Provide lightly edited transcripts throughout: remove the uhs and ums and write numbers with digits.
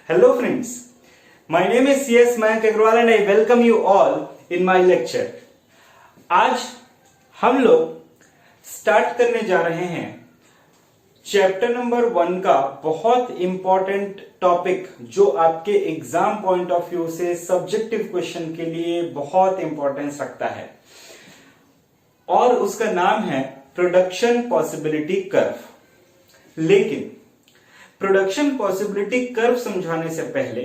Hello friends, my name is CS Mayank Agrawal and I welcome you all in my lecture. आज हम लोग start करने जा रहे हैं चैप्टर नंबर 1 का बहुत इंपॉर्टेंट टॉपिक जो आपके एग्जाम पॉइंट ऑफ व्यू से सब्जेक्टिव क्वेश्चन के लिए बहुत इंपॉर्टेंस रखता है और उसका नाम है प्रोडक्शन पॉसिबिलिटी कर्व। लेकिन प्रोडक्शन पॉसिबिलिटी कर्व समझाने से पहले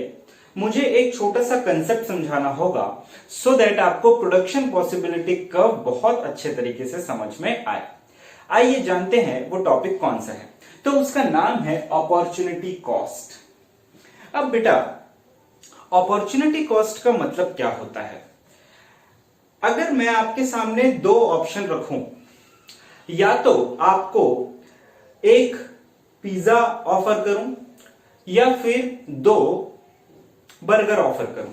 मुझे एक छोटा सा कंसेप्ट समझाना होगा सो दैट आपको प्रोडक्शन पॉसिबिलिटी कर्व बहुत अच्छे तरीके से समझ में आए। आइए जानते हैं वो टॉपिक कौन सा है। तो उसका नाम है अपॉर्चुनिटी कॉस्ट। अब बेटा अपॉर्चुनिटी कॉस्ट का मतलब क्या होता है? अगर मैं आपके सामने दो ऑप्शन रखूं, या तो आपको एक पिज्जा ऑफर करूं या फिर दो बर्गर ऑफर करूं,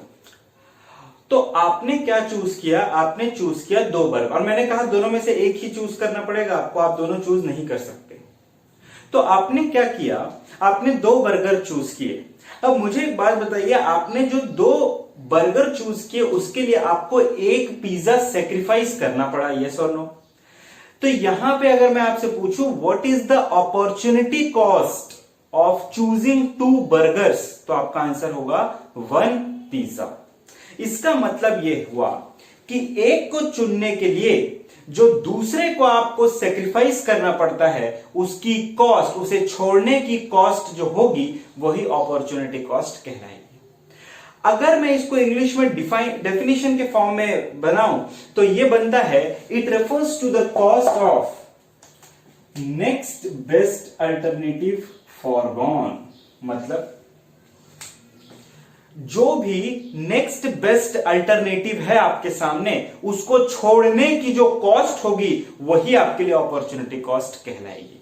तो आपने क्या चूज किया? आपने चूज किया दो बर्गर, और मैंने कहा दोनों में से एक ही चूज करना पड़ेगा आपको, आप दोनों चूज नहीं कर सकते। तो आपने क्या किया? आपने दो बर्गर चूज किए। अब मुझे एक बात बताइए, आपने जो दो बर्गर चूज किए उसके लिए आपको एक पिज्जा सेक्रीफाइस करना पड़ा, यस और नो? तो यहां पे अगर मैं आपसे पूछूं what is the opportunity cost of choosing two burgers, तो आपका आंसर होगा 1 पिज्जा। इसका मतलब यह हुआ कि एक को चुनने के लिए जो दूसरे को आपको सेक्रीफाइस करना पड़ता है उसकी कॉस्ट, उसे छोड़ने की कॉस्ट जो होगी वही अपॉर्चुनिटी कॉस्ट कहलाएगी। अगर मैं इसको इंग्लिश में डेफिनेशन के फॉर्म में बनाऊं तो ये बनता है, it refers to the cost of next best alternative forgone. मतलब जो भी नेक्स्ट बेस्ट अल्टरनेटिव है आपके सामने, उसको छोड़ने की जो कॉस्ट होगी वही आपके लिए अपॉर्चुनिटी कॉस्ट कहलाएगी।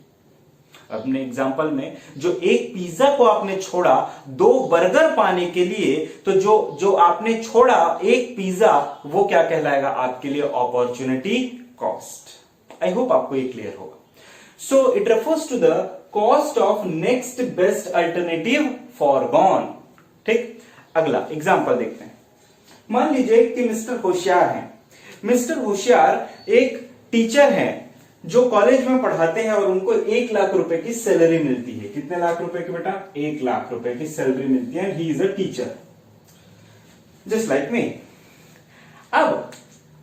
अपने एग्जांपल में जो एक पिज्जा को आपने छोड़ा दो बर्गर पाने के लिए, तो जो आपने छोड़ा एक पिज्जा, वो क्या कहलाएगा आपके लिए? Opportunity cost. आई होप आपको ये क्लियर होगा। So it refers to the cost of next best alternative forgone. ठीक, अगला एग्जांपल देखते हैं। मान लीजिए कि मिस्टर होशियार हैं। मिस्टर होशियार एक टीचर हैं जो कॉलेज में पढ़ाते हैं और उनको 1 लाख रुपए की सैलरी मिलती है। कितने लाख रुपए की बेटा? 1 लाख रुपए की सैलरी मिलती है। He is a teacher just like me. अब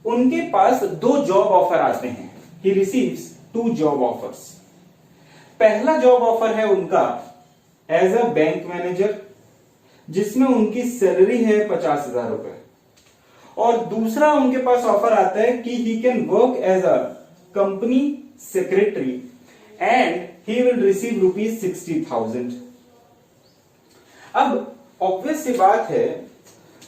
उनके पास दो जॉब ऑफर आते हैं। He receives 2 job offers. पहला जॉब ऑफर है उनका एज अ बैंक मैनेजर, जिसमें उनकी सैलरी है 50,000 रुपए, और दूसरा उनके पास ऑफर आता है कि he can work as a company secretary and he will receive ₹60,000। अब ऑब्वियस सी बात है,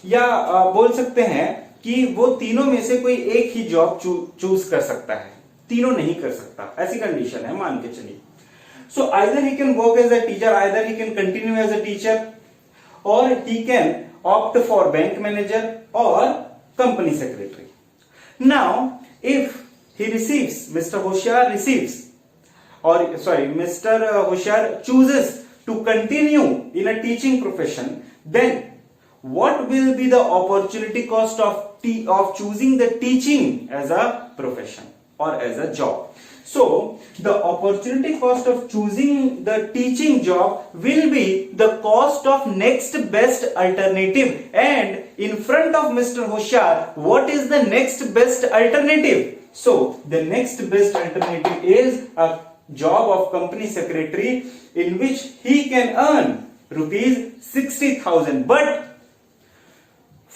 या बोल सकते हैं कि वो तीनों में से कोई एक ही जॉब चूज कर सकता है, तीनों नहीं कर सकता, ऐसी कंडीशन है, मान के चलिए। So either he can work as a teacher, either he can continue as a teacher, और he can opt for bank manager और company secretary. Now if he receives, Mr. Hoshiyar receives, or sorry, Mr. Hoshiyar chooses to continue in a teaching profession, then what will be the opportunity cost of choosing the teaching as a profession or as a job? So the opportunity cost of choosing the teaching job will be the cost of next best alternative, and in front of Mr. Hoshiyar, what is the next best alternative? So the next best alternative is a job of company secretary in which he can earn ₹60,000. But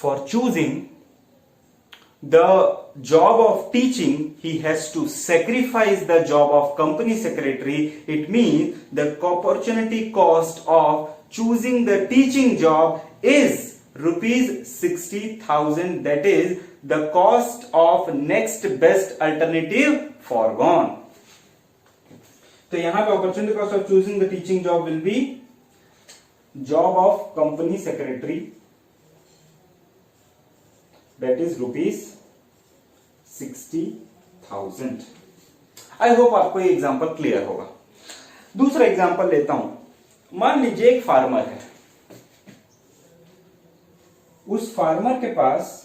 for choosing the job of teaching, he has to sacrifice the job of company secretary. It means the opportunity cost of choosing the teaching job is ₹60,000. That is the cost of next best alternative foregone. तो यहां पे opportunity cost of choosing the teaching job will be job of company secretary, that is ₹60,000. I hope आपको ये example clear होगा। दूसरा example लेता हूं। मान लीजिए एक फार्मर है, उस फार्मर के पास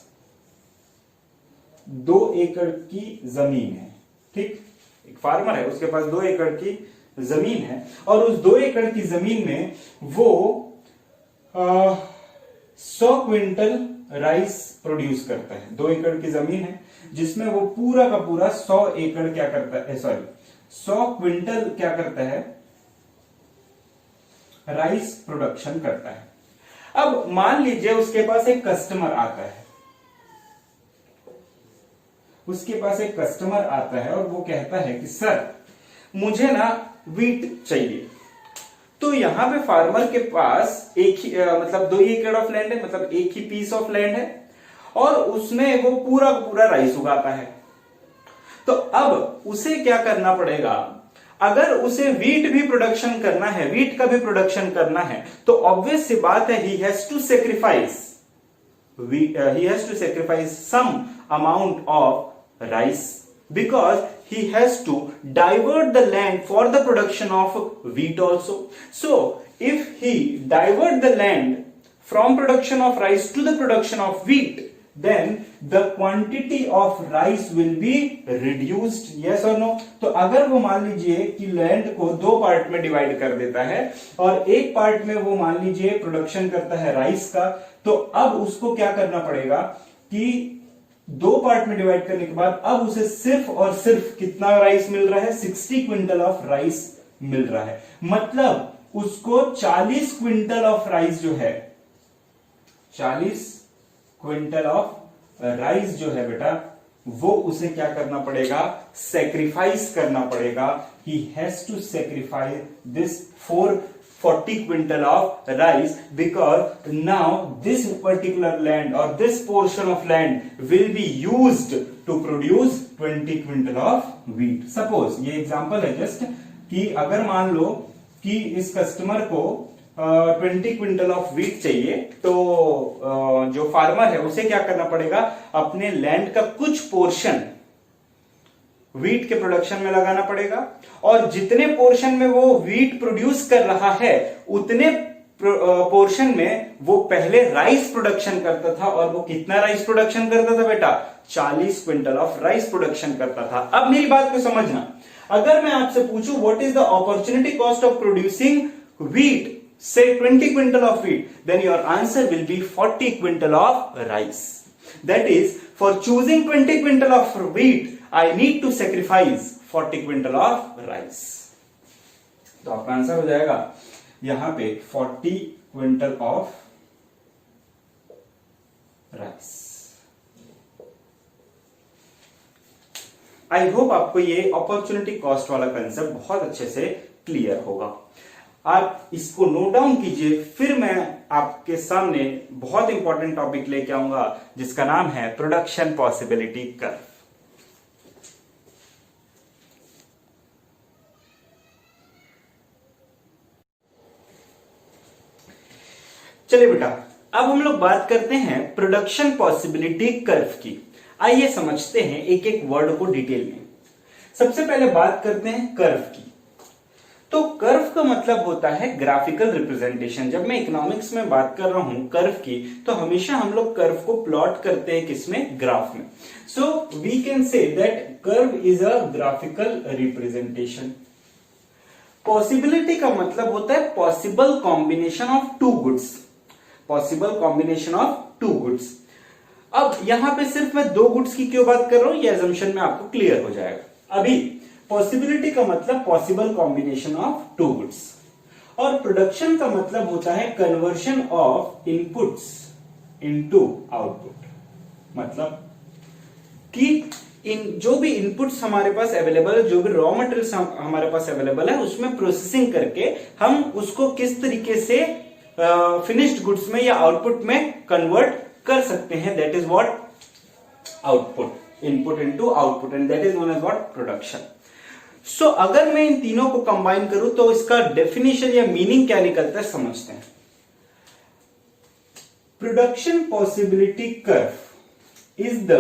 2 एकड़ की जमीन है, ठीक। एक फार्मर है, उसके पास 2 एकड़ की जमीन है और उस 2 एकड़ की जमीन में वो 100 क्विंटल राइस प्रोड्यूस करता है। 2 एकड़ की जमीन है जिसमें वो पूरा का पूरा 100 एकड़ क्या करता है, सॉरी 100 क्विंटल क्या करता है, राइस प्रोडक्शन करता है। अब मान लीजिए उसके पास एक कस्टमर आता है, उसके पास एक कस्टमर आता है और वो कहता है कि सर मुझे ना वीट चाहिए। तो यहां पे फार्मर के पास एक ही मतलब 2 एकड़ ऑफ लैंड है, मतलब एक ही पीस ऑफ लैंड है और उसमें वो पूरा पूरा राइस उगाता है। तो अब उसे क्या करना पड़ेगा, अगर उसे वीट भी प्रोडक्शन करना है, वीट का भी प्रोडक्शन करना है, तो ऑब्वियस सी बात है he has to sacrifice some amount of rice, because he has to divert the land for the production of wheat also. So if he divert the land from production of rice to the production of wheat, then the quantity of rice will be reduced. Yes or no? तो अगर वो मान लीजिए कि land को 2 part में divide कर देता है और एक पार्ट में वो मान लीजिए प्रोडक्शन करता है राइस का, तो अब उसको क्या करना पड़ेगा कि 2 पार्ट में डिवाइड करने के बाद अब उसे सिर्फ और सिर्फ कितना राइस मिल रहा है, 60 क्विंटल ऑफ राइस मिल रहा है। मतलब उसको 40 क्विंटल ऑफ राइस जो है, 40 क्विंटल ऑफ राइस जो है बेटा, वो उसे क्या करना पड़ेगा, सेक्रीफाइस करना पड़ेगा। He has to sacrifice this 40 quintal of rice, because now this particular land or this portion of land will be used to produce 20 quintal of wheat. Suppose ये एग्जांपल है जस्ट कि अगर मान लो कि इस कस्टमर को 20 क्विंटल ऑफ व्हीट चाहिए, तो जो फार्मर है उसे क्या करना पड़ेगा, अपने लैंड का कुछ पोर्शन व्हीट के प्रोडक्शन में लगाना पड़ेगा और जितने पोर्शन में वो व्हीट प्रोड्यूस कर रहा है उतने पोर्शन में वो पहले राइस प्रोडक्शन करता था। और वो कितना राइस प्रोडक्शन करता था बेटा, 40 क्विंटल ऑफ राइस प्रोडक्शन करता था। अब मेरी बात को समझना, अगर मैं आपसे पूछूं what is the opportunity cost of producing wheat, say 20 quintal of wheat, then your answer will be 40 quintal of rice. That is, for choosing 20 quintal of wheat, I need to sacrifice 40 quintal of rice. तो आपका answer हो जाएगा यहां पे 40 quintal of rice. I hope आपको ये opportunity cost वाला concept बहुत अच्छे से क्लियर होगा। आप इसको नोट डाउन कीजिए, फिर मैं आपके सामने बहुत इंपॉर्टेंट टॉपिक लेके आऊंगा जिसका नाम है प्रोडक्शन पॉसिबिलिटी कर्व। चलिए बेटा, अब हम लोग बात करते हैं प्रोडक्शन पॉसिबिलिटी कर्व की। आइए समझते हैं एक एक वर्ड को डिटेल में। सबसे पहले बात करते हैं कर्व की। तो कर्व का मतलब होता है ग्राफिकल रिप्रेजेंटेशन। जब मैं इकोनॉमिक्स में बात कर रहा हूं कर्व की, तो हमेशा हम लोग कर्व को प्लॉट करते हैं किसमें, ग्राफ में। So we can say that curve is a graphical representation. Possibility का मतलब होता है possible combination of two goods, possible combination of two goods. अब यहां पे सिर्फ मैं 2 गुड्स की क्यों बात कर रहा हूं, ये अजम्पशन में आपको क्लियर हो जाएगा। अभी पॉसिबिलिटी का मतलब पॉसिबल कॉम्बिनेशन ऑफ 2 गुड्स, और प्रोडक्शन का मतलब होता है conversion of inputs into output. मतलब कि इन जो भी इनपुट्स हमारे पास अवेलेबल है, जो भी रॉ मटेरियल हमारे पास अवेलेबल है, उसमें प्रोसेसिंग करके हम उसको किस तरीके से फिनिश्ड गुड्स में या आउटपुट में कन्वर्ट कर सकते हैं, that is what output, input into output, and that is known as what production. So अगर मैं इन तीनों को कंबाइन करूं तो इसका डेफिनेशन या मीनिंग क्या निकलता है, समझते हैं। Production possibility curve is the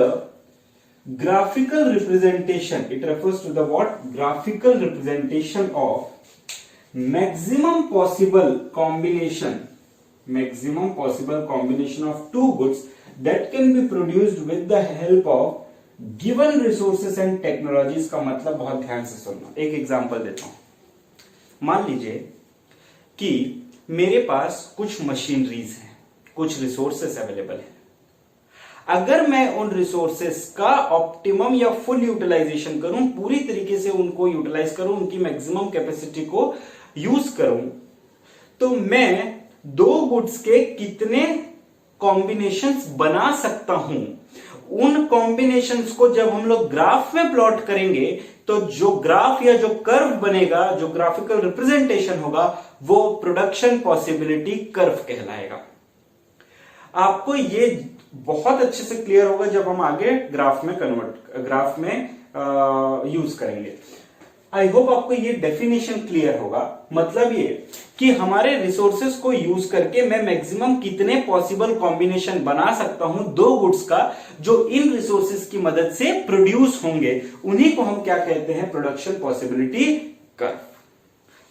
graphical representation, it refers to the what, graphical representation of maximum possible combination maximum possible combination of two goods that can be produced with the help of given resources and technologies का मतलब बहुत ध्यान से सुनना। एक example देता हूं। मान लीजिए कि मेरे पास कुछ मशीनरीज हैं, कुछ रिसोर्सेस अवेलेबल हैं। अगर मैं उन रिसोर्सेस का ऑप्टिमम या फुल यूटिलाइजेशन करूं, पूरी तरीके से उनको यूटिलाइज करूं, उनकी मैक्सिमम कैपेसिटी को यूज करूं, तो मैं दो गुड्स के कितने कॉम्बिनेशंस बना सकता हूं। उन कॉम्बिनेशंस को जब हम लोग ग्राफ में प्लॉट करेंगे तो जो ग्राफ या जो कर्व बनेगा, जो ग्राफिकल रिप्रेजेंटेशन होगा, वो प्रोडक्शन पॉसिबिलिटी कर्व कहलाएगा। आपको ये बहुत अच्छे से क्लियर होगा जब हम आगे ग्राफ में यूज करेंगे। आई होप आपको ये डेफिनेशन क्लियर होगा। मतलब ये कि हमारे रिसोर्सेस को यूज करके मैं मैक्सिमम कितने पॉसिबल कॉम्बिनेशन बना सकता हूं दो गुड्स का, जो इन रिसोर्सेस की मदद से प्रोड्यूस होंगे, उन्हीं को हम क्या कहते हैं, प्रोडक्शन पॉसिबिलिटी कर्व।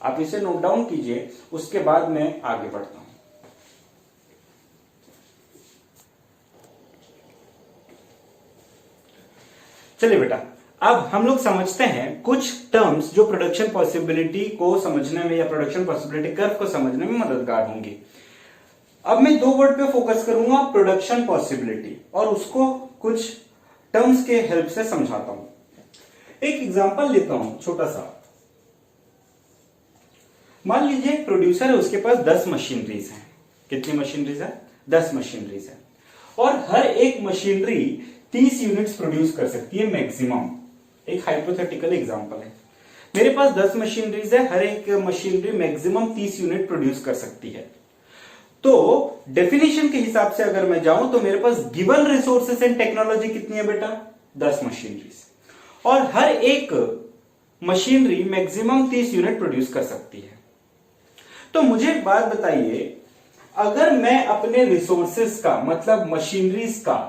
आप इसे नोट डाउन कीजिए, उसके बाद मैं आगे बढ़ता हूं। चलिए बेटा, अब हम लोग समझते हैं कुछ टर्म्स जो प्रोडक्शन पॉसिबिलिटी को समझने में या प्रोडक्शन पॉसिबिलिटी कर्व को समझने में मददगार होंगी। अब मैं दो वर्ड पे फोकस करूंगा, प्रोडक्शन पॉसिबिलिटी, और उसको कुछ टर्म्स के हेल्प से समझाता हूं। एक एग्जांपल लेता हूं छोटा सा। मान लीजिए एक प्रोड्यूसर है, उसके पास 10 मशीनरीज हैं। कितनी मशीनरीज है? 10 मशीनरीज है, और हर एक मशीनरी 30 यूनिट्स प्रोड्यूस कर सकती है मैक्सिमम। एक हाइपोथेटिकल एग्जांपल है, मेरे पास 10 मशीनरीज है, हर एक मशीनरी मैक्सिमम 30 यूनिट प्रोड्यूस कर सकती है। तो डेफिनेशन के हिसाब से अगर मैं जाऊं तो मेरे पास गिवन रिसोर्सेस एंड टेक्नोलॉजी कितनी है बेटा? 10 मशीनरीज, और हर एक मशीनरी मैक्सिमम 30 यूनिट प्रोड्यूस कर सकती है। तो मुझे एक बात बताइए, अगर मैं अपने रिसोर्सेस का मतलब मशीनरीज का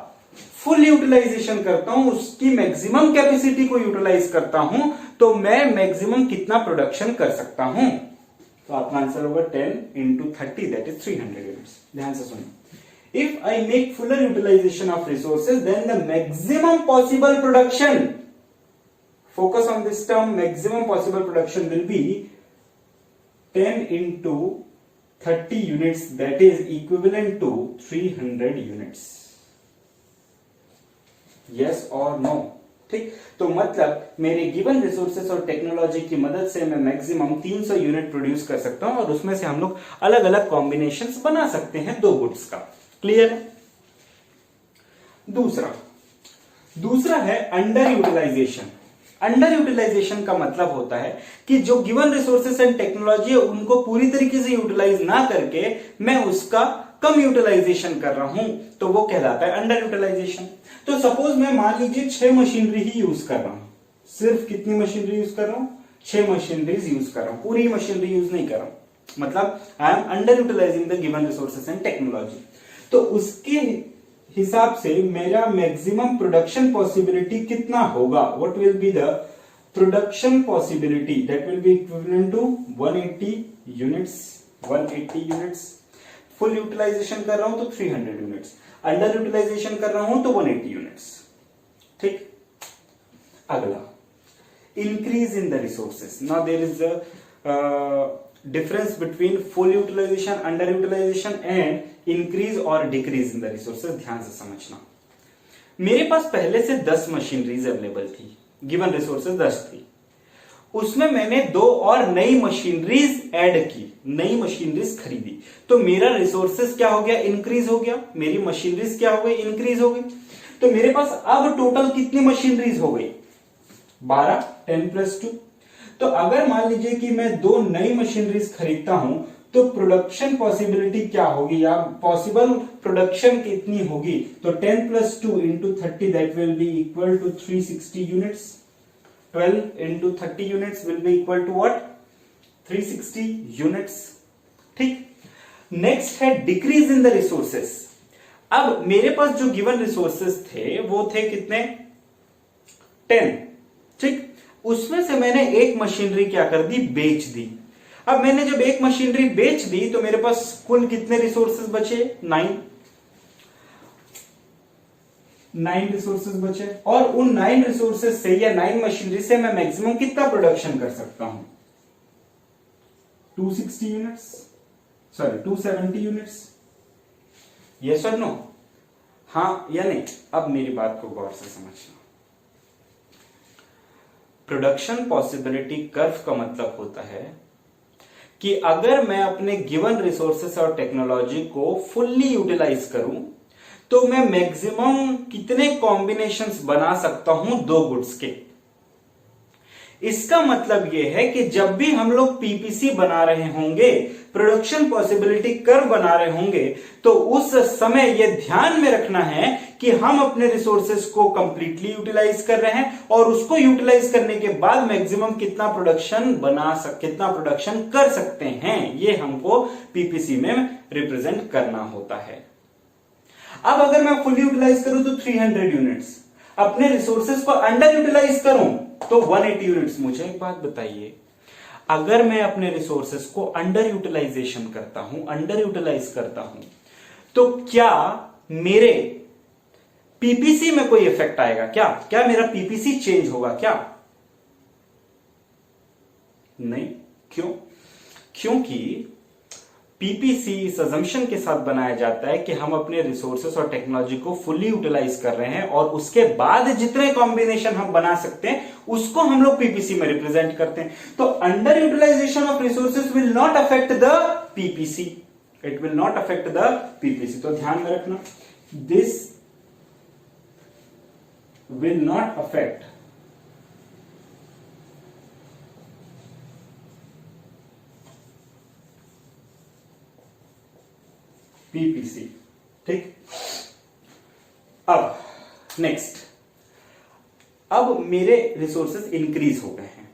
फुल यूटिलाइजेशन करता हूं, उसकी मैक्सिमम कैपेसिटी को यूटिलाइज करता हूं, तो मैं मैक्सिमम कितना प्रोडक्शन कर सकता हूं? तो आपका आंसर होगा 10 into 30, दैट इज 300 यूनिट्स। ध्यान से सुनिए, if I make fuller utilisation of resources then the maximum possible production, focus on this term, maximum possible production will be 10 into 30 units, that is equivalent to 300 units. Yes और no? ठीक, तो मतलब मेरे given resources और technology की मदद से मैं मैक्सिमम 300 यूनिट प्रोड्यूस कर सकता हूं, और उसमें से हम लोग अलग अलग कॉम्बिनेशंस बना सकते हैं दो गुड्स का। क्लियर है? दूसरा है अंडर यूटिलाइजेशन। अंडर यूटिलाइजेशन का मतलब होता है कि जो गिवन रिसोर्सेस एंड टेक्नोलॉजी है उनको पूरी तरीके से यूटिलाइज ना करके मैं उसका कम यूटिलाइजेशन कर रहा हूं, तो वो कहलाता है अंडर यूटिलाइजेशन। तो सपोज मैं मान लीजिए 6 मशीनरी ही यूज कर रहा हूं। सिर्फ कितनी मशीनरी यूज कर रहा हूं? 6 मशीनरीज यूज कर रहा हूं, पूरी मशीनरी यूज नहीं कर रहा हूं। मतलब I am under utilising the given resources and technology. तो उसके हिसाब से मेरा मैक्सिमम प्रोडक्शन पॉसिबिलिटी कितना होगा? What will be the production possibility? That will be equivalent to 180 units. 180 units full utilisation कर रहा हूं तो 300 यूनिट्स, अंडर यूटिलाइजेशन कर रहा हूं तो 180 यूनिट्स। ठीक, अगला, increase in the resources. Now there is a difference between full utilisation, under utilisation and increase और डिक्रीज इन द रिसोर्सेस। ध्यान से समझना, मेरे पास पहले से 10 मशीनरीज अवेलेबल थी, गिवन रिसोर्सेस 10 थी, उसमें मैंने 2 और नई मशीनरीज ऐड की, नई मशीनरीज खरीदी, तो मेरा रिसोर्सेस क्या हो गया? इंक्रीज हो गया। मेरी मशीनरीज क्या हो गई? इंक्रीज हो गई। तो मेरे पास अब टोटल कितनी मशीनरीज हो गई? 12, 10 + 2। तो अगर मान लीजिए कि मैं 2 नई मशीनरीज खरीदता हूं, तो प्रोडक्शन पॉसिबिलिटी क्या होगी या पॉसिबल प्रोडक्शन कितनी होगी? तो 10 + 2 into 30, that will be equal to 360 units. 12 into 30 units will be equal to what? 360 units. ठीक, नेक्स्ट है डिक्रीज इन द रिसोर्सेस। अब मेरे पास जो गिवन रिसोर्सेस थे वो थे कितने? 10। ठीक, उसमें से मैंने एक मशीनरी क्या कर दी? बेच दी। अब मैंने जब एक मशीनरी बेच दी तो मेरे पास कुल कितने रिसोर्सेज बचे? 9 रिसोर्सेज बचे, और उन 9 रिसोर्सेज से या 9 मशीनरी से मैं मैक्सिमम कितना प्रोडक्शन कर सकता हूं? 260 यूनिट्स, सॉरी 270 यूनिट्स। यस और नो? हां या नहीं? अब मेरी बात को गौर से समझना। प्रोडक्शन पॉसिबिलिटी कर्व का मतलब होता है कि अगर मैं अपने गिवन रिसोर्सेस और टेक्नोलॉजी को फुल्ली यूटिलाइज करूं तो मैं मैक्सिमम कितने कॉम्बिनेशंस बना सकता हूं दो गुड्स के। इसका मतलब यह है कि जब भी हम लोग पीपीसी बना रहे होंगे, प्रोडक्शन पॉसिबिलिटी कर्व बना रहे होंगे, तो उस समय यह ध्यान में रखना है कि हम अपने रिसोर्सेज को कंप्लीटली यूटिलाइज कर रहे हैं और उसको यूटिलाइज करने के बाद मैक्सिमम कितना प्रोडक्शन कर सकते हैं, यह हमको पीपीसी में रिप्रेजेंट करना होता है। अब अगर मैं फुल यूटिलाइज करूं तो 300 यूनिट्स, अपने रिसोर्सेज को अंडर यूटिलाइज करूं तो 180 यूनिट्स। मुझे एक बात बताइए, अगर मैं अपने रिसोर्सेज को अंडर यूटिलाइज करता हूं तो क्या मेरे पीपीसी में कोई इफेक्ट आएगा? क्या मेरा पीपीसी चेंज होगा क्या? नहीं। क्यों? क्योंकि पीपीसी इस अजम्पशन के साथ बनाया जाता है कि हम अपने रिसोर्सेस और टेक्नोलॉजी को फुल्ली यूटिलाइज कर रहे हैं और उसके बाद जितने कॉम्बिनेशन हम बना सकते हैं उसको हम लोग पीपीसी में रिप्रेजेंट करते हैं। तो under utilisation of resources will not affect the PPC, it will not affect the PPC. तो ध्यान में रखना, this will not affect PPC. ठीक, अब नेक्स्ट, अब मेरे रिसोर्सेस इंक्रीज हो गए हैं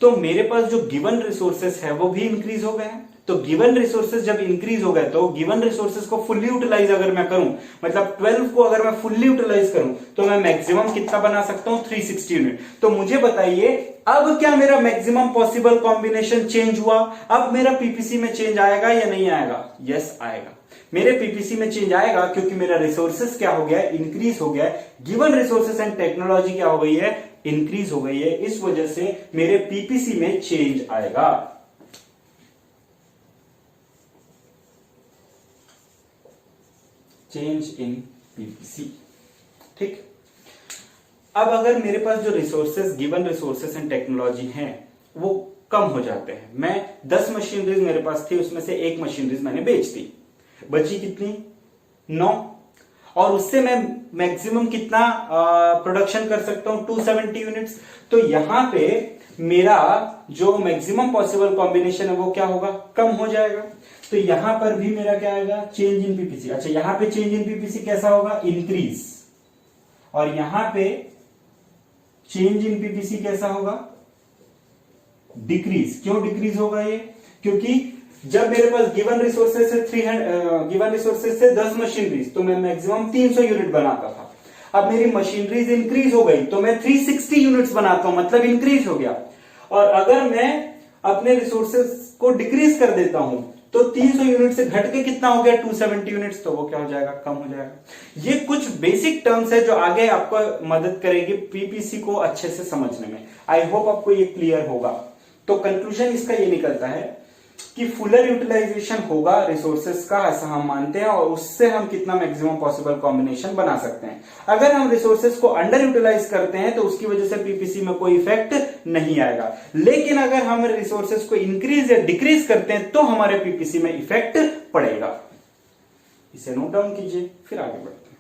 तो मेरे पास जो गिवन रिसोर्सेस है वो भी इंक्रीज हो गए हैं। तो गिवन रिसोर्सेस जब इंक्रीज हो गए तो गिवन रिसोर्सेस को फुल्ली यूटिलाइज अगर मैं करूं, मतलब 12 को अगर मैं फुल्ली यूटिलाइज करूं तो मैं मैक्सिमम कितना बना सकता हूं? 360 यूनिट। तो मुझे बताइए, अब क्या मेरा मैक्सिमम पॉसिबल कॉम्बिनेशन चेंज हुआ? अब मेरा पीपीसी में चेंज आएगा या नहीं आएगा? यस आएगा, मेरे पीपीसी में चेंज आएगा क्योंकि मेरा रिसोर्सेस क्या हो गया? इंक्रीज हो गया। गिवन रिसोर्सेस एंड टेक्नोलॉजी क्या हो गई है? इंक्रीज हो गई है। इस वजह से मेरे पीपीसी में चेंज आएगा। Change in PPC. ठीक, अब अगर मेरे पास जो resources, given resources and technology हैं वो कम हो जाते हैं, मैं 10 मशीनरीज मेरे पास थी, उसमें से एक मशीनरीज मैंने बेच दी, बची कितनी? 9, और उससे मैं मैक्सिमम कितना प्रोडक्शन कर सकता हूं? 270 यूनिट्स। तो यहां पे मेरा जो मैक्सिमम पॉसिबल कॉम्बिनेशन है वो क्या होगा? कम हो जाएगा। तो यहां पर भी मेरा क्या आएगा? Change in PPC. अच्छा, यहां पे चेंज इन पीपीसी कैसा होगा? इंक्रीज। और यहां पे चेंज इन पीपीसी कैसा होगा? डिक्रीज। क्यों डिक्रीज होगा ये? क्योंकि जब मेरे पास गिवन रिसोर्सेस से 10 मशीनरीज तो मैं मैक्सिमम 300 यूनिट बनाता था। अब मेरी मशीनरीज इंक्रीज हो गई तो मैं 360 यूनिट्स बनाता हूं, मतलब इंक्रीज हो गया। और अगर मैं अपने रिसोर्सेस को डिक्रीज कर देता हूं तो 300 यूनिट से घट के कितना हो गया? 270 यूनिट्स। तो वो क्या हो जाएगा? कम हो जाएगा। ये कुछ बेसिक टर्म्स है जो आगे आपको मदद करेगी पीपीसी को अच्छे से समझने में। आई होप आपको ये क्लियर होगा। तो कंक्लूजन इसका ये निकलता है कि फुलर यूटिलाइजेशन होगा रिसोर्सेस का, ऐसा हम मानते हैं, और उससे हम कितना मैक्सिमम पॉसिबल कॉम्बिनेशन बना सकते हैं। अगर हम रिसोर्सेस को अंडर यूटिलाइज करते हैं तो उसकी वजह से पीपीसी में कोई इफेक्ट नहीं आएगा, लेकिन अगर हम रिसोर्सेस को इंक्रीज या डिक्रीज करते हैं तो हमारे पीपीसी में इफेक्ट पड़ेगा। इसे नोट डाउन कीजिए, फिर आगे बढ़ते हैं।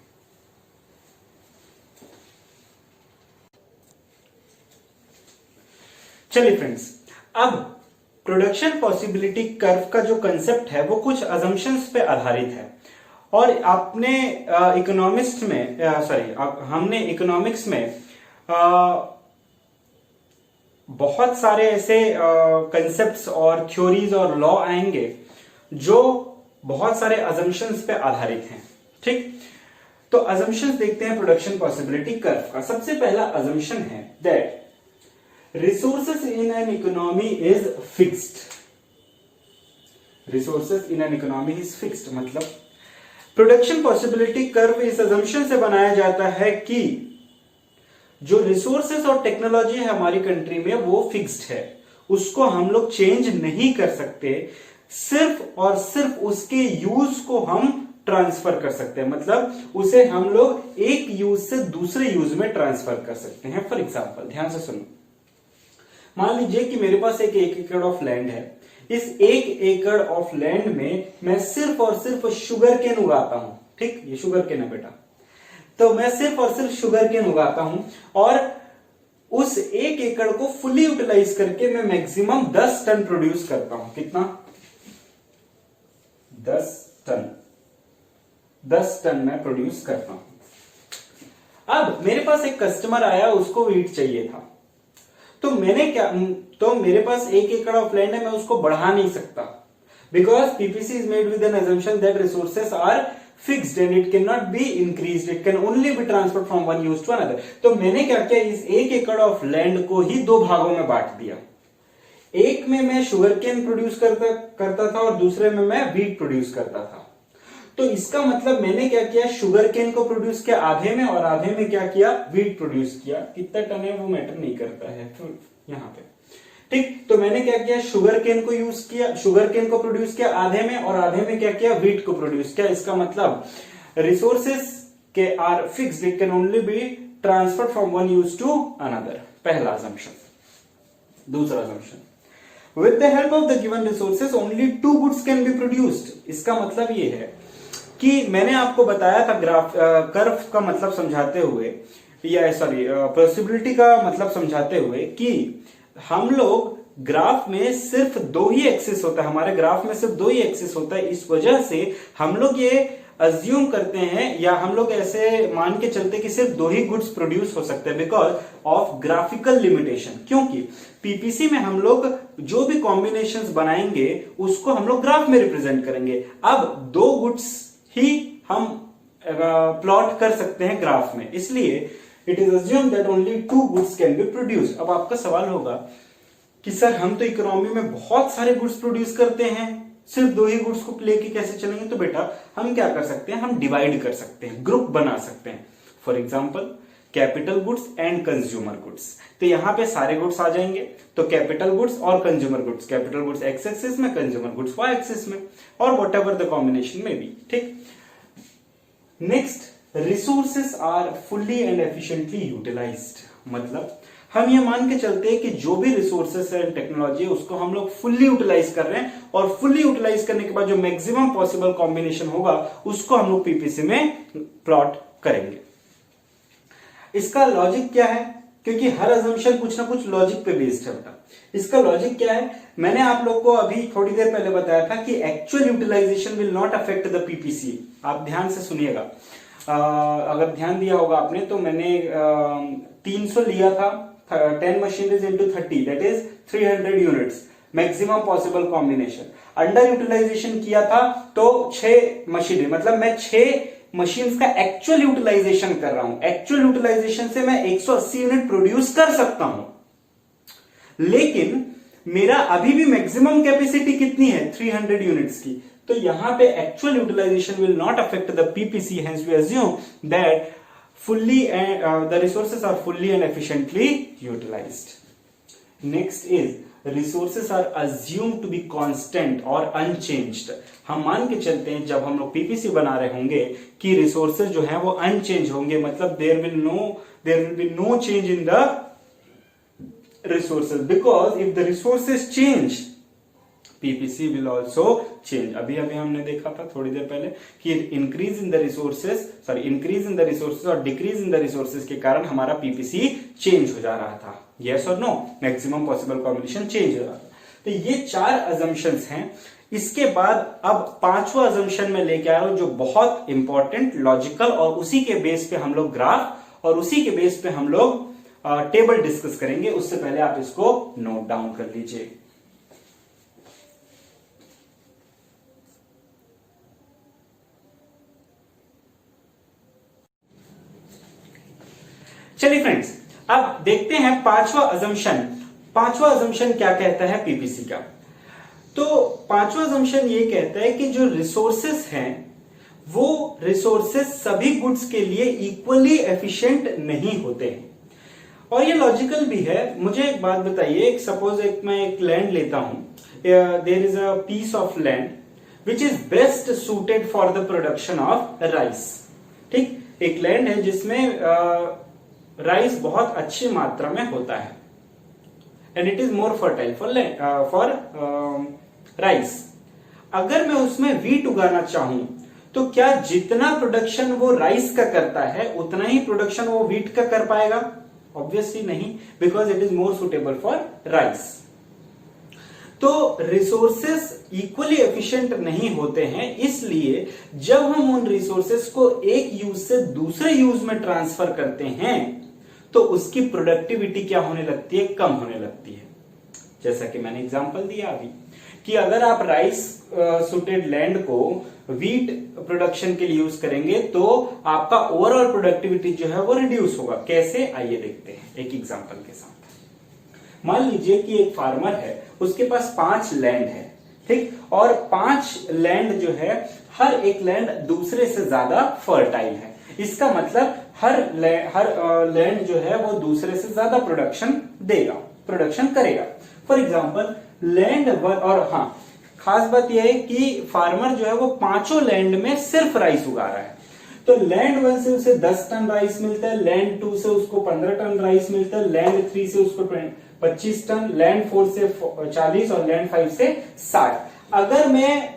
चलिए फ्रेंड्स, अब प्रोडक्शन पॉसिबिलिटी कर्व का जो कंसेप्ट है वो कुछ अजम्पशंस पे आधारित है, और आपने हमने इकोनॉमिक्स में बहुत सारे ऐसे कंसेप्ट्स और थ्योरीज और लॉ आएंगे जो बहुत सारे अजम्पशंस पे आधारित हैं। ठीक, तो अजम्पशंस देखते हैं प्रोडक्शन पॉसिबिलिटी कर्व का। सबसे पहला अजम्पशन है that resources in an economy is fixed। Resources in an economy is fixed, मतलब प्रोडक्शन पॉसिबिलिटी कर्व इस अजम्पशन से बनाया जाता है कि जो रिसोर्सेज और टेक्नोलॉजी है हमारी कंट्री में वो फिक्स्ड है, उसको हम लोग चेंज नहीं कर सकते, सिर्फ और सिर्फ उसके यूज को हम ट्रांसफर कर सकते हैं, मतलब उसे हम लोग एक यूज से दूसरे यूज में ट्रांसफर कर सकते हैं। फॉर एग्जांपल ध्यान से सुनो, मान लीजिए कि मेरे पास एक एकड़ ऑफ लैंड है, इस 1 एकड़ ऑफ लैंड में मैं सिर्फ और सिर्फ शुगर केन उगाता हूं, ठीक, ये शुगर केन है बेटा, तो मैं सिर्फ और सिर्फ शुगर केन उगाता हूं और उस 1 एकड़ को फुली यूटिलाइज करके मैं मैक्सिमम 10 टन प्रोड्यूस करता हूं। कितना? 10 टन, 10 टन मैं प्रोड्यूस करता हूं। अब मेरे पास एक कस्टमर आया, उसको व्हीट चाहिए था, तो मैंने क्या, तो मेरे पास 1 एकड़ ऑफ लैंड है, मैं उसको बढ़ा नहीं सकता, because PPC is made with an assumption that resources are fixed and it can not be increased, it can only be transferred from one use to another. तो मैंने क्या किया, इस 1 एकड़ ऑफ लैंड को ही 2 भागों में बांट दिया, एक में मैं शुगर केन प्रोड्यूस करता था और दूसरे में मैं व्हीट प्रोड्यूस करता था। तो इसका मतलब मैंने क्या किया, शुगर केन को प्रोड्यूस किया आधे में और आधे में क्या किया, व्हीट प्रोड्यूस किया। कितना टन है वो मैटर नहीं करता है तो यहां पे, ठीक। तो मैंने क्या किया, शुगर केन को यूज किया, शुगर केन को प्रोड्यूस किया आधे में और आधे में क्या किया, व्हीट को प्रोड्यूस किया। इसका मतलब रिसोर्सेस के are fixed, it can only be transferred from one use to another, पहला असम्पशन। दूसरा assumption, with the help of the given resources only 2 goods can be produced. इसका मतलब ये है कि मैंने आपको बताया था ग्राफ कर्व का मतलब समझाते हुए, या सॉरी पॉसिबिलिटी का मतलब समझाते हुए कि हम लोग ग्राफ में सिर्फ 2 ही एक्सिस होता है, हमारे ग्राफ में सिर्फ 2 ही एक्सिस होता है। इस वजह से हम लोग ये अज्यूम करते हैं या हम लोग ऐसे मान के चलते कि सिर्फ 2 ही गुड्स प्रोड्यूस हो सकते हैं बिकॉज ऑफ ग्राफिकल लिमिटेशन। क्योंकि पीपीसी में हम लोग जो भी कॉम्बिनेशंस बनाएंगे उसको हम लोग ग्राफ में रिप्रेजेंट करेंगे। अब 2 गुड्स ही हम प्लॉट कर सकते हैं ग्राफ में, इसलिए it is assumed that only 2 goods can be produced. अब आपका सवाल होगा कि सर हम तो इकोनॉमी में बहुत सारे गुड्स प्रोड्यूस करते हैं, सिर्फ 2 ही गुड्स को लेके कैसे चलेंगे? तो बेटा हम क्या कर सकते हैं, हम डिवाइड कर सकते हैं, ग्रुप बना सकते हैं। For example capital goods and consumer goods, तो यहां पे सारे गुड्स आ जाएंगे। तो कैपिटल गुड्स और consumer goods, capital goods X axis में, कंज्यूमर गुड्स वाई एक्सिस में, और वट एवर द कॉम्बिनेशन में भी, ठीक। Next, resources are fully and efficiently utilised, मतलब हम ये मान के चलते हैं कि जो भी रिसोर्सेस है टेक्नोलॉजी है उसको हम लोग फुल्ली यूटिलाइज कर रहे हैं, और फुल्ली यूटिलाइज करने के बाद जो मैक्सिमम पॉसिबल कॉम्बिनेशन होगा उसको हम लोग पीपीसी में प्लॉट करेंगे। इसका लॉजिक क्या है? क्योंकि हर अजम्पशन कुछ ना कुछ लॉजिक पे बेस्ड है बेटा। इसका लॉजिक क्या है? मैंने आप लोग को अभी थोड़ी देर पहले बताया था कि actual utilisation will not affect the PPC. आप ध्यान से सुनिएगा, अगर ध्यान दिया होगा आपने तो मैंने 300 लिया था, 10 machineries into 30 that is 300 units maximum possible combination. Under utilisation किया था तो 6 मशीनरी, मतलब मैं 6 मशीन्स का एक्चुअल यूटिलाइजेशन कर रहा हूं। एक्चुअल यूटिलाइजेशन से मैं 180 यूनिट प्रोड्यूस कर सकता हूं, लेकिन मेरा अभी भी मैक्सिमम कैपेसिटी कितनी है? 300 यूनिट्स की। तो यहां पे actual utilisation will not affect the PPC, hence we assume that fully and the resources are fully and efficiently utilized. Next is resources are assumed to be constant or unchanged. हम मान के चलते हैं जब हम लोग पीपीसी बना रहे होंगे कि रिसोर्सेज जो है वो अनचेंज होंगे, मतलब there will be no change in the resources, because if the resources change PPC will also change. अभी हमने देखा था थोड़ी देर पहले कि इंक्रीज इन द रिसोर्सेज और डिक्रीज इन द रिसोर्सेज के कारण हमारा पीपीसी चेंज हो जा रहा था। यस और no? Maximum possible combination change हो रहा था। तो ये 4 अजम्पशंस हैं। इसके बाद अब 5वां अजम्पशन में लेके आया हूं जो बहुत इंपॉर्टेंट, लॉजिकल, और उसी के बेस पे हम लोग ग्राफ और उसी के बेस पे हम लोग टेबल डिस्कस करेंगे। उससे पहले आप इसको नोट डाउन कर लीजिए। चलिए फ्रेंड्स, अब देखते हैं 5वां अजम्पशन क्या कहता है पीपीसी का। तो पांचवा assumption ये कहता है कि जो रिसोर्सेस हैं वो रिसोर्सेस सभी गुड्स के लिए इक्वली एफिशिएंट नहीं होते हैं। और ये लॉजिकल भी है। मुझे एक बात बताइए, सपोज मैं एक लैंड लेता हूं, there is a piece of land which is best suited for the production of rice. ठीक, एक लैंड है जिसमें राइस बहुत अच्छी मात्रा में होता है and it is more fertile for rice. अगर मैं उसमें वीट उगाना चाहूं तो क्या जितना प्रोडक्शन वो राइस का करता है उतना ही प्रोडक्शन वो वीट का कर पाएगा? ऑब्वियसली नहीं, because it is more suitable for rice. तो रिसोर्सेस इक्वली एफिशिएंट नहीं होते हैं, इसलिए जब हम उन रिसोर्सेस को एक यूज से दूसरे यूज में ट्रांसफर करते हैं तो उसकी प्रोडक्टिविटी क्या होने लगती है? कम होने लगती है। जैसा कि मैंने एग्जांपल दिया अभी कि अगर आप राइस सुटेड लैंड को वीट प्रोडक्शन के लिए यूज करेंगे तो आपका ओवरऑल प्रोडक्टिविटी जो है वो रिड्यूस होगा। कैसे, आइए देखते हैं एक एग्जांपल के साथ। मान लीजिए कि एक फार्मर है, उसके पास 5 लैंड है, ठीक, और 5 लैंड जो है, हर एक लैंड दूसरे से ज्यादा फर्टाइल है। इसका मतलब हर लैंड जो है वो दूसरे से ज्यादा प्रोडक्शन करेगा। फॉर एग्जाम्पल लैंड वन, और हाँ खास बात यह है कि फार्मर जो है वो 5 लैंड में सिर्फ राइस उगा रहा है। तो लैंड 1 से उसे 10 टन राइस मिलता है, लैंड 2 से उसको 15 टन राइस मिलता है, लैंड 3 से उसको 25 टन, लैंड 4 से 40 और लैंड 5 से 60। अगर मैं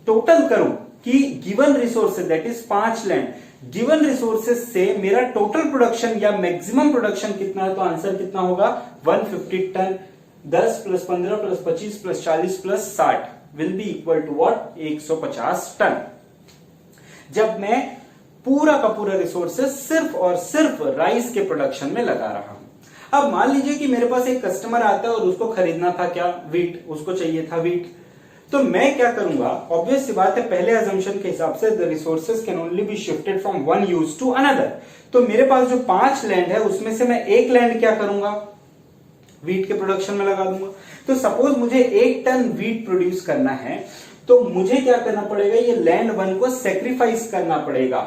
टोटल करूं कि given resources that is 5 land, given resources से मेरा टोटल प्रोडक्शन या मैक्सिमम प्रोडक्शन कितना है, तो आंसर कितना होगा? 150 ton. 10 plus 15 plus 25 plus 40 plus 60 will be equal to what? 150 ton. जब मैं पूरा का पूरा रिसोर्सेज सिर्फ और सिर्फ राइस के प्रोडक्शन में लगा रहा हूं। अब मान लीजिए कि मेरे पास एक कस्टमर आता है और उसको खरीदना था क्या? वीट, उसको चाहिए था वीट। तो मैं क्या करूंगा? ऑब्वियस सी बात है, पहले अजम्पशन के हिसाब से the resources can only be shifted from one use to another. तो मेरे पास जो 5 लैंड है उसमें से मैं एक लैंड क्या करूंगा? वीट के प्रोडक्शन में लगा दूंगा। तो सपोज मुझे 1 टन वीट प्रोड्यूस करना है तो मुझे क्या करना पड़ेगा? ये लैंड 1 को सेक्रीफाइस करना पड़ेगा।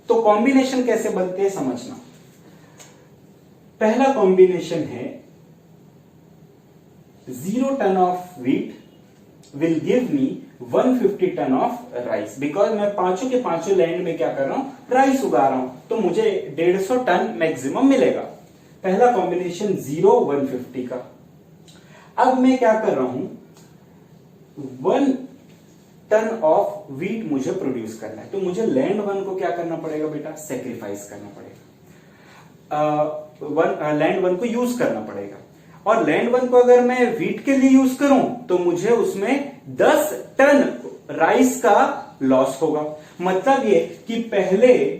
तो कॉम्बिनेशन कैसे बनते हैं समझना। पहला कॉम्बिनेशन है 0 ton of wheat will give me 150 ton of rice, because मैं पांचों के पांचों लैंड में क्या कर रहा हूं? राइस उगा रहा हूं, तो मुझे 150 टन मैक्सिमम मिलेगा। पहला कॉम्बिनेशन 0 150 का। अब मैं क्या कर रहा हूं? 1 टन ऑफ वीट मुझे प्रोड्यूस करना है, तो मुझे लैंड 1 को क्या करना पड़ेगा बेटा? सेक्रीफाइस करना पड़ेगा, लैंड 1 को यूज करना पड़ेगा। और लैंड 1 को अगर मैं वीट के लिए यूज करूं तो मुझे उसमें 10 टन राइस का लॉस होगा। मतलब ये कि पहले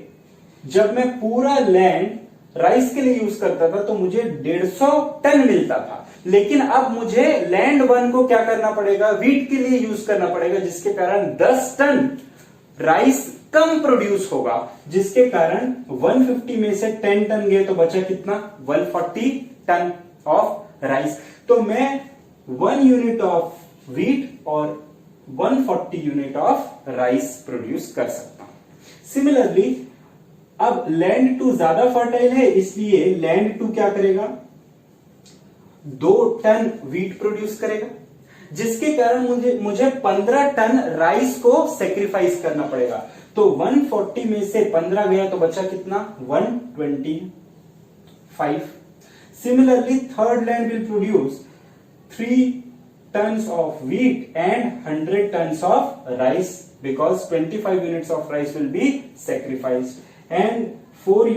जब मैं पूरा लैंड राइस के लिए यूज करता था तो मुझे 150 टन मिलता था, लेकिन अब मुझे लैंड 1 को क्या करना पड़ेगा? वीट के लिए यूज करना पड़ेगा, जिसके कारण 10 टन राइस कम प्रोड्यूस होगा, जिसके कारण 150 में से 10 टन गए तो बचा कितना? 140 टन ऑफ राइस। तो मैं 1 यूनिट ऑफ वीट और 140 यूनिट ऑफ राइस प्रोड्यूस कर सकता हूं। सिमिलरली अब लैंड 2 ज्यादा फर्टाइल है, इसलिए लैंड 2 क्या करेगा? 2 टन वीट प्रोड्यूस करेगा, जिसके कारण मुझे 15 टन राइस को सेक्रीफाइस करना पड़ेगा। तो 140 में से 15 गया तो बचा कितना? 125। Similarly, third land will produce 3 tons of wheat and 100 tons of rice, because 25 units of rice will be sacrificed, and 4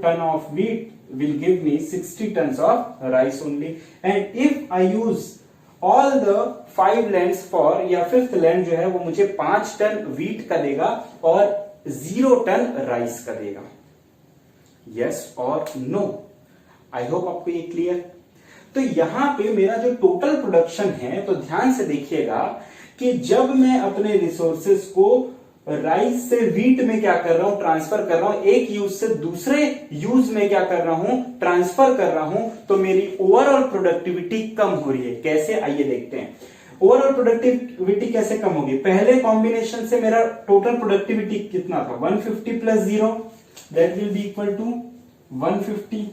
ton of wheat will give me 60 tons of rice only. And if I use all the 5 lands for, या 5th land जो है वो मुझे 5 ton wheat का देगा और 0 ton rice का देगा। यस और नो? आई होप आपको ये क्लियर। तो यहां पे मेरा जो टोटल प्रोडक्शन है, तो ध्यान से देखिएगा कि जब मैं अपने रिसोर्सेस को राइस से वीट में क्या कर रहा हूं, ट्रांसफर कर रहा हूं, एक यूज से दूसरे यूज में क्या कर रहा हूं, ट्रांसफर कर रहा हूं, तो मेरी ओवरऑल प्रोडक्टिविटी कम हो रही है। कैसे, आइए देखते हैं। ओवरऑल प्रोडक्टिविटी कैसे कम होगी? पहले कॉम्बिनेशन से मेरा टोटल प्रोडक्टिविटी कितना था, 150 plus 0 that will be equal to 150।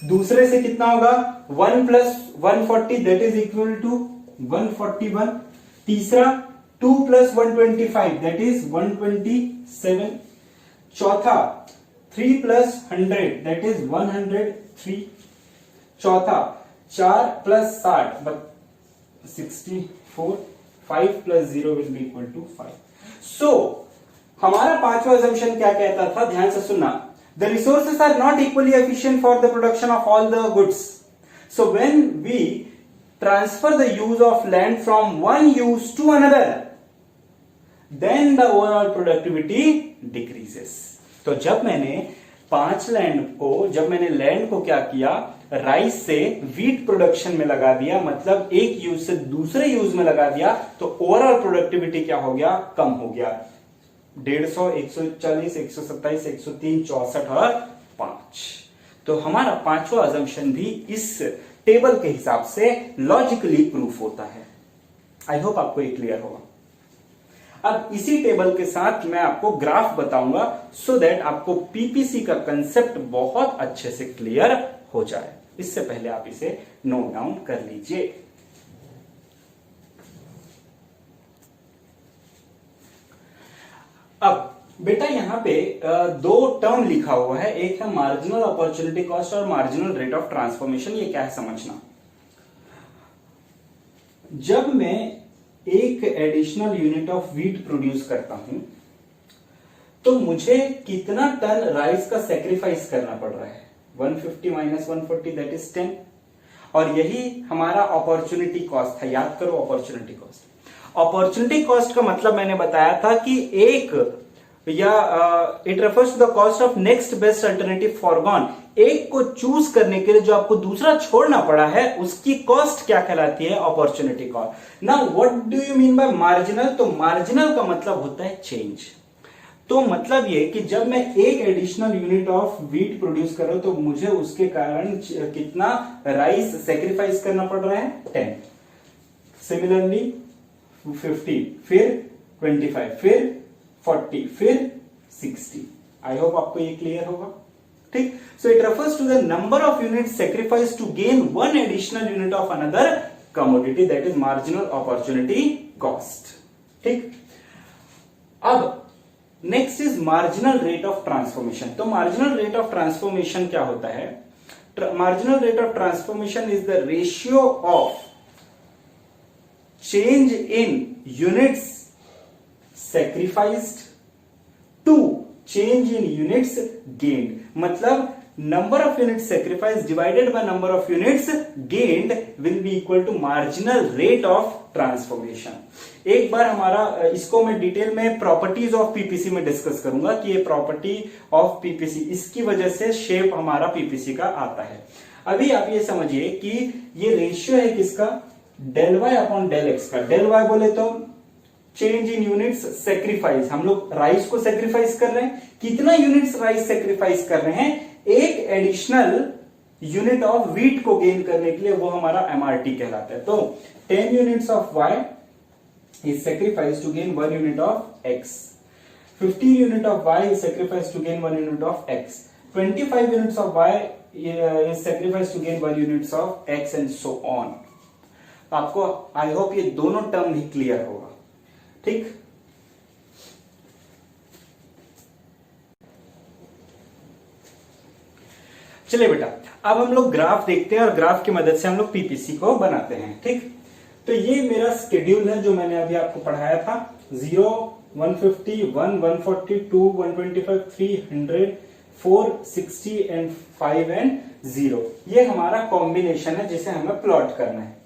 दूसरे से कितना होगा, 1 plus 140 that is equal to 141। तीसरा 2 प्लस 125 दैट इज 127। चौथा 3 प्लस 100 दैट इज 103। चौथा 4 plus 60 64। 5 plus 0 will be equal to 5। So हमारा पांचवा assumption क्या कहता था, ध्यान से सुनना। The resources are not equally efficient for the production of all the goods. So when we transfer the use of land from one use to another, then the overall productivity decreases. तो जब मैंने land को क्या किया, rice से wheat production में लगा दिया, मतलब एक यूज से दूसरे यूज में लगा दिया, तो ओवरऑल प्रोडक्टिविटी क्या हो गया, कम हो गया। 150, 140, 127, 103, 64 और 5। तो हमारा पांचवा अजम्पशन भी इस टेबल के हिसाब से लॉजिकली प्रूफ होता है। आई होप आपको ये क्लियर होगा। अब इसी टेबल के साथ मैं आपको ग्राफ बताऊंगा सो दैट आपको पीपीसी का कंसेप्ट बहुत अच्छे से क्लियर हो जाए। इससे पहले आप इसे नोट डाउन कर लीजिए। अब बेटा यहां पे दो टर्म लिखा हुआ है, एक है मार्जिनल अपॉर्चुनिटी कॉस्ट और मार्जिनल रेट ऑफ ट्रांसफॉर्मेशन। ये क्या है समझना। जब मैं एक additional unit of wheat produce करता हूं तो मुझे कितना टन राइस का सेक्रीफाइस करना पड़ रहा है, 150 माइनस 140 दैट इज 10। और यही हमारा अपॉर्चुनिटी कॉस्ट था। याद करो अपॉर्चुनिटी कॉस्ट। अपॉर्चुनिटी कॉस्ट का मतलब मैंने बताया था कि it refers to the cost of next best alternative forgone. एक को चूज करने के लिए जो आपको दूसरा छोड़ना पड़ा है उसकी कॉस्ट क्या कहलाती है, opportunity cost. Now what do you mean by marginal? तो मार्जिनल का मतलब होता है चेंज। तो मतलब ये कि जब मैं एक additional unit of wheat produce कर रहा हूं तो मुझे उसके कारण कितना राइस सेक्रीफाइस करना पड़ रहा है, 10। सिमिलरली 50, फिर 25, फिर 40, फिर 60। आई होप आपको ये क्लियर होगा। ठीक। So it refers to the number of unit sacrifice to gain one additional unit of another commodity that is marginal opportunity cost. ठीक। अब next is marginal rate of transformation. तो marginal rate of transformation क्या होता है? Marginal rate of transformation is the ratio of change in units sacrificed to change in units gained। मतलब number of units sacrificed divided by number of units gained will be equal to marginal rate of transformation। एक बार हमारा इसको मैं detail में properties of PPC में discuss करूंगा कि ये प्रॉपर्टी ऑफ पीपीसी, इसकी वजह से शेप हमारा पीपीसी का आता है। अभी आप ये समझिए कि ये रेशियो है किसका, del Y upon del X का। डेल वाई बोले तो चेंज इन यूनिट्स सेक्रीफाइस, हम लोग राइस को सेक्रीफाइस कर रहे हैं। कितना यूनिट्स राइस सेक्रीफाइस कर रहे हैं? एक एडिशनल यूनिट ऑफ वीट को गेन करने के लिए, वो हमारा एमआरटी कहलाता है। तो 10 units of Y is sacrifice to gain 1 unit of X. 50 unit of Y is sacrifice to gain 1 unit of X. 25 units of Y is sacrifice to gain 1 units of X and so on. आपको I hope ये दोनों term भी clear होगा। ठीक। चलिए बेटा, अब हम लोग ग्राफ देखते हैं और ग्राफ की मदद से हम लोग पीपीसी को बनाते हैं। ठीक। तो ये मेरा स्केड्यूल है जो मैंने अभी आपको पढ़ाया था। 0, 150, 1, 140, 2, 125, 300, 4, 60 एंड 5 एंड 0। ये हमारा कॉम्बिनेशन है जिसे हमें प्लॉट करना है।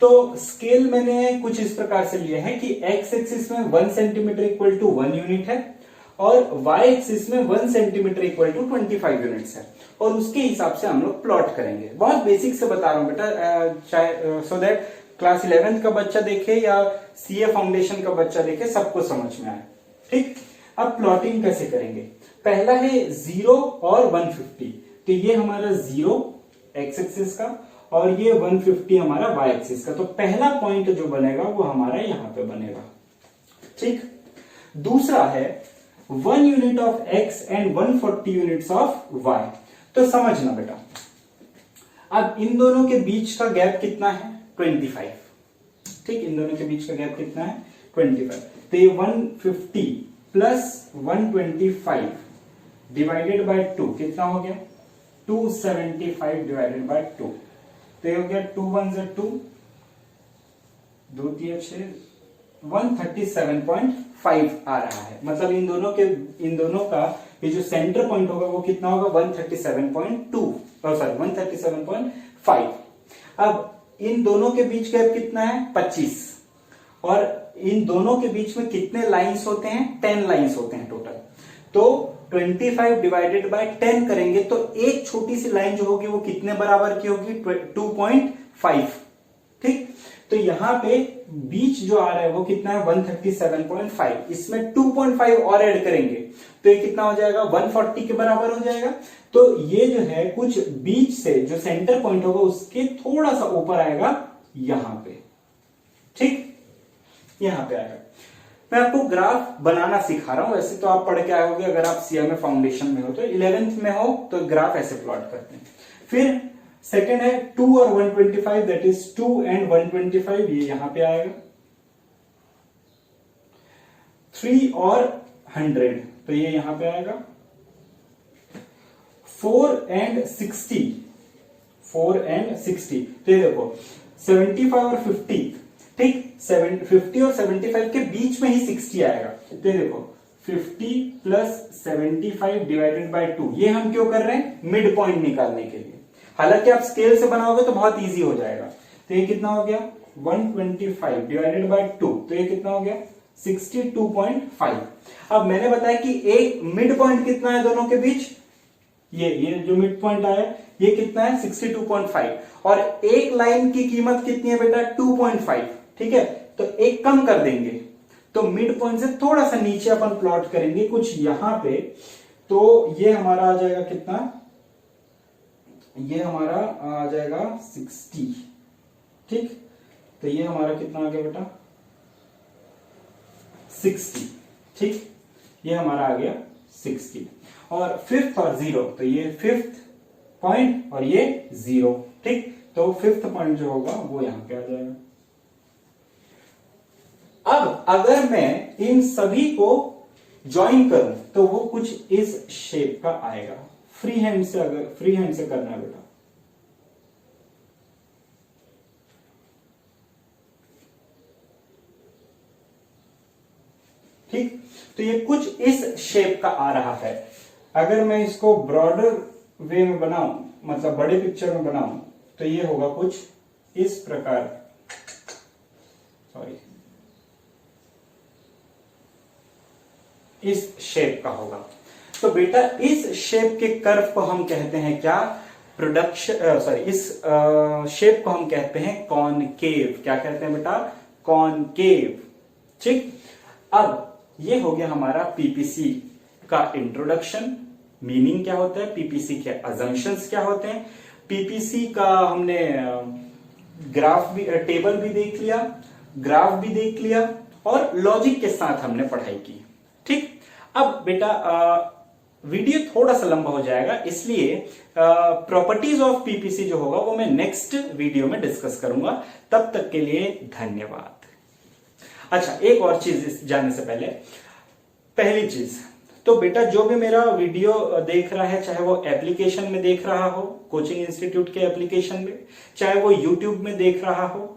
तो स्केल मैंने कुछ इस प्रकार से लिए हैं कि एक्स एक्सिस में 1 सेंटीमीटर इक्वल टू 1 यूनिट है और वाई एक्सिस में 1 सेंटीमीटर इक्वल टू 25 यूनिट्स है, और उसके हिसाब से हम लोग प्लॉट करेंगे। बहुत बेसिक से बता रहा हूं बेटा, सो दैट क्लास 11th का बच्चा देखे या सीए फाउंडेशन का बच्चा देखे सबको समझ में आए। ठीक, अब प्लॉटिंग कैसे करेंगे? पहला है 0 और 150, तो ये हमारा 0 एक्स एक्सिस का और ये 150 हमारा वाई एक्सिस का। तो पहला पॉइंट जो बनेगा वो हमारा यहां पे बनेगा। ठीक, दूसरा है 1 unit of x and 140 units of y। तो समझना बेटा, अब इन दोनों के बीच का गैप कितना है? 25। ठीक, इन दोनों के बीच का गैप कितना है? 25। तो ये 150 प्लस 125 डिवाइडेड बाय 2 कितना हो गया? 275 डिवाइडेड बाय 2। तो ये हो गया 2 1 से 2, 2 3 6, 137.5 आ रहा है। मतलब इन दोनों का ये जो सेंटर पॉइंट होगा वो कितना होगा? 137.2 सॉरी 137.5। अब इन दोनों के बीच गैप कितना है? 25। और इन दोनों के बीच में कितने लाइंस होते हैं? 10 लाइंस होते हैं टोटल। तो 25 डिवाइडेड बाय 10 करेंगे तो एक छोटी सी लाइन जो होगी वो कितने बराबर की होगी? 2.5। ठीक, तो यहां पे बीच जो आ रहा है वो कितना है? 137.5। इसमें 2.5 और ऐड करेंगे तो ये कितना हो जाएगा? 140 के बराबर हो जाएगा। तो ये जो है कुछ बीच से जो सेंटर पॉइंट होगा उसके थोड़ा सा ऊपर आएगा यहां पे। ठीक, यहां पे आएगा। मैं आपको ग्राफ बनाना सिखा रहा हूं, वैसे तो आप पढ़ के आए होगे अगर आप सीएमए फाउंडेशन में हो तो। 11th में हो तो ग्राफ ऐसे प्लॉट करते हैं। फिर सेकेंड है 2 और 125, दैट इज 2 एंड 125, ये यहां पे आएगा। 3 और 100, तो ये यहां पे आएगा। 4 एंड 60, 4 एंड 60, तो ये देखो 75 और 50। ठीक, 50 और 75 के बीच में ही 60 आएगा। तो ये देखो 50 प्लस 75 डिवाइडेड बाय 2। ये हम क्यों कर रहे हैं? मिड पॉइंट निकालने के लिए। हालांकि आप स्केल से बनाओगे तो बहुत इजी हो जाएगा। तो ये कितना हो गया? 125 डिवाइडेड बाय 2, तो ये कितना हो गया? 62.5। अब मैंने बताया कि एक मिड पॉइंट कितना है दोनों के बीच? ये जो मिड पॉइंट आया ये कितना है? 62.5। और एक लाइन की कीमत कितनी है बेटा? 2.5। ठीक है, तो एक कम कर देंगे तो मिड पॉइंट से थोड़ा सा नीचे अपन प्लॉट करेंगे कुछ यहां पे। तो ये हमारा आ जाएगा कितना? ये हमारा आ जाएगा 60। ठीक, तो ये हमारा कितना आ गया बेटा? 60। ठीक, ये हमारा आ गया 60। और फिफ्थ और 0, तो ये फिफ्थ पॉइंट और ये 0। ठीक, तो फिफ्थ पॉइंट जो होगा वो यहां पे आ जाएगा। अब अगर मैं इन सभी को ज्वाइन करूं तो वो कुछ इस शेप का आएगा। फ्री हैंड से करना है बेटा। ठीक, तो ये कुछ इस शेप का आ रहा है। अगर मैं इसको ब्रॉडर वे में बनाऊं, मतलब बड़े पिक्चर में बनाऊं, तो ये होगा कुछ इस प्रकार, सॉरी इस शेप का होगा। तो बेटा इस शेप के कर्व को हम कहते हैं क्या? इस शेप को हम कहते हैं कॉनकेव। क्या कहते हैं बेटा? कॉनकेव। ठीक, अब ये हो गया हमारा पीपीसी का इंट्रोडक्शन। मीनिंग क्या होता है, पीपीसी के अजम्पशंस क्या होते हैं, पीपीसी का हमने ग्राफ भी, टेबल भी देख लिया, ग्राफ भी देख लिया और लॉजिक के साथ हमने पढ़ाई की। ठीक, अब बेटा वीडियो थोड़ा सा लंबा हो जाएगा, इसलिए प्रॉपर्टीज ऑफ पीपीसी जो होगा वो मैं नेक्स्ट वीडियो में डिस्कस करूंगा। तब तक के लिए धन्यवाद। अच्छा, एक और चीज जानने से पहले, पहली चीज तो बेटा जो भी मेरा वीडियो देख रहा है, चाहे वो एप्लीकेशन में देख रहा हो, कोचिंग इंस्टीट्यूट के एप्लीकेशन में, चाहे वो यूट्यूब में देख रहा हो,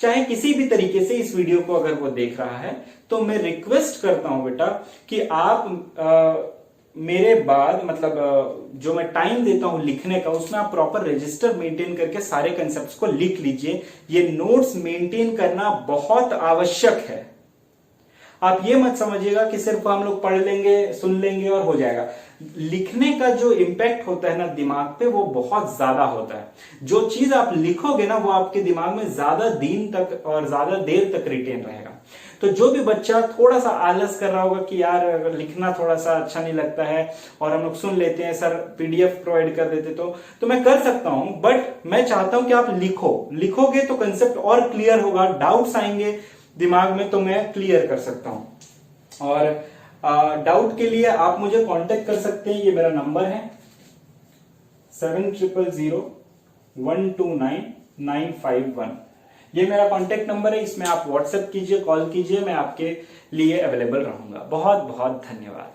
चाहे किसी भी तरीके से इस वीडियो को अगर वो देख रहा है, तो मैं रिक्वेस्ट करता हूं बेटा कि आप मेरे बाद, मतलब जो मैं टाइम देता हूं लिखने का, उसमें आप प्रॉपर रजिस्टर मेंटेन करके सारे कंसेप्ट्स को लिख लीजिए। ये नोट्स मेंटेन करना बहुत आवश्यक है। आप ये मत समझिएगा कि सिर्फ हम लोग पढ़ लेंगे, सुन लेंगे और हो जाएगा। लिखने का जो इंपैक्ट होता है ना दिमाग पे, वो बहुत ज्यादा होता है। जो चीज आप लिखोगे ना वो आपके दिमाग में ज्यादा दिन तक और ज्यादा देर तक रिटेन रहेगा। तो जो भी बच्चा थोड़ा सा आलस कर रहा होगा कि यार लिखना थोड़ा सा अच्छा नहीं लगता है और हम लोग सुन लेते हैं सर पीडीएफ प्रोवाइड कर देते तो मैं कर सकता हूं, बट मैं चाहता हूं कि आप लिखोगे तो कंसेप्ट और क्लियर होगा, डाउट्स आएंगे दिमाग में तो मैं क्लियर कर सकता हूं। और डाउट के लिए आप मुझे कांटेक्ट कर सकते हैं, ये मेरा नंबर है 7000129951। ये मेरा कांटेक्ट नंबर है, इसमें आप व्हाट्सएप कीजिए, कॉल कीजिए, मैं आपके लिए अवेलेबल रहूंगा। बहुत बहुत धन्यवाद।